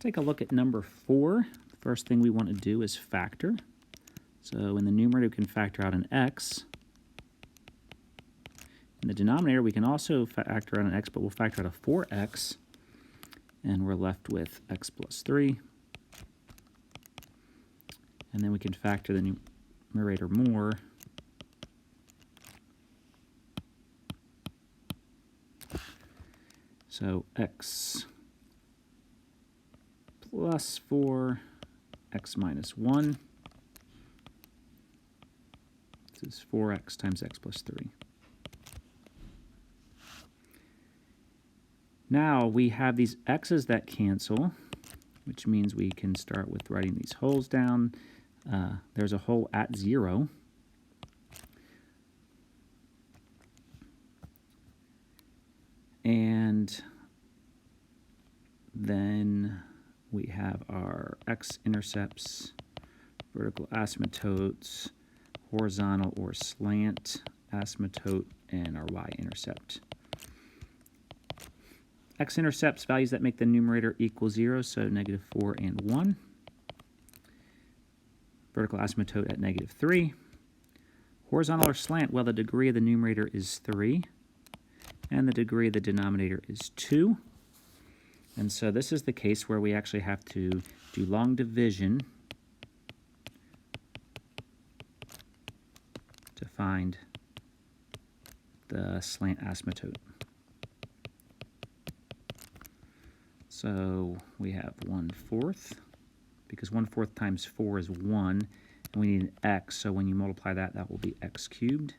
take a look at number 4. First thing we want to do is factor. So in the numerator, we can factor out an x. In the denominator, we can also factor out an x, but we'll factor out a 4x. And we're left with x plus 3. And then we can factor the numerator more. So x plus 4, x minus 1. This is 4x times x plus 3. Now we have these x's that cancel, which means we can start with writing these wholes down. There's a whole at 0. And then we have our x-intercepts, vertical asymptotes, horizontal or slant asymptote, and our y-intercept. X-intercepts, values that make the numerator equal 0, so negative 4 and 1. Vertical asymptote at negative 3. Horizontal or slant, well, the degree of the numerator is 3. And the degree of the denominator is 2. And so this is the case where we actually have to do long division to find the slant asymptote. So we have 1/4, because 1/4 times 4 is 1, and we need an x, so when you multiply that, that will be x cubed.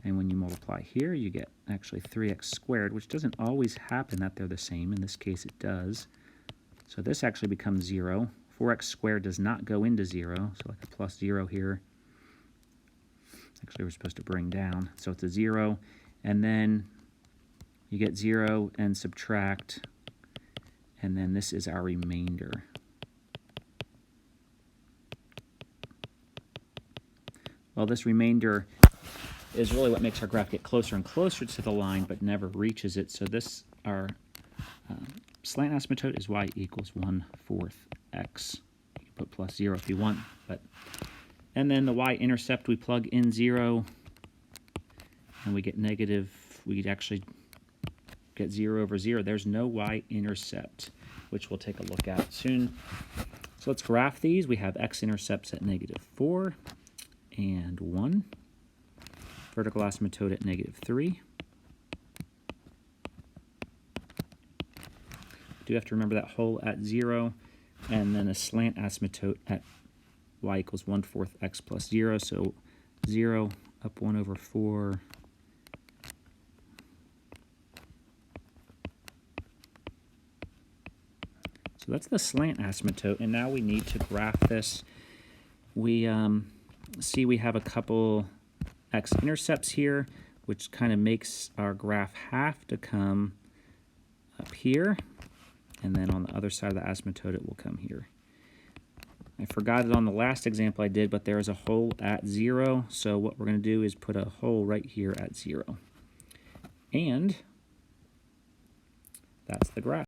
And when you multiply here, you get actually 3x squared, which doesn't always happen that they're the same. In this case, it does. So this actually becomes 0. 4x squared does not go into 0, so like a plus 0 here. Actually, we're supposed to bring down. So it's a 0. And then you get 0 and subtract. And then this is our remainder. Well, this remainder is really what makes our graph get closer and closer to the line, but never reaches it. So this, our slant asymptote is y equals 1/4 x. You can put plus 0 if you want, but and then the y-intercept, we plug in 0, and we get negative. We actually get 0 over 0. There's no y-intercept, which we'll take a look at soon. So let's graph these. We have x-intercepts at negative 4 and 1. Vertical asymptote at negative 3. Do have to remember that whole at 0, and then a slant asymptote at y equals 1/4 x plus 0, so 0 up 1 over 4. So that's the slant asymptote, and now we need to graph this. We see we have a couple x-intercepts here, which kind of makes our graph have to come up here, and then on the other side of the asymptote it will come here. I forgot it on the last example I did, but there is a hole at 0, so what we're going to do is put a hole right here at 0. And that's the graph.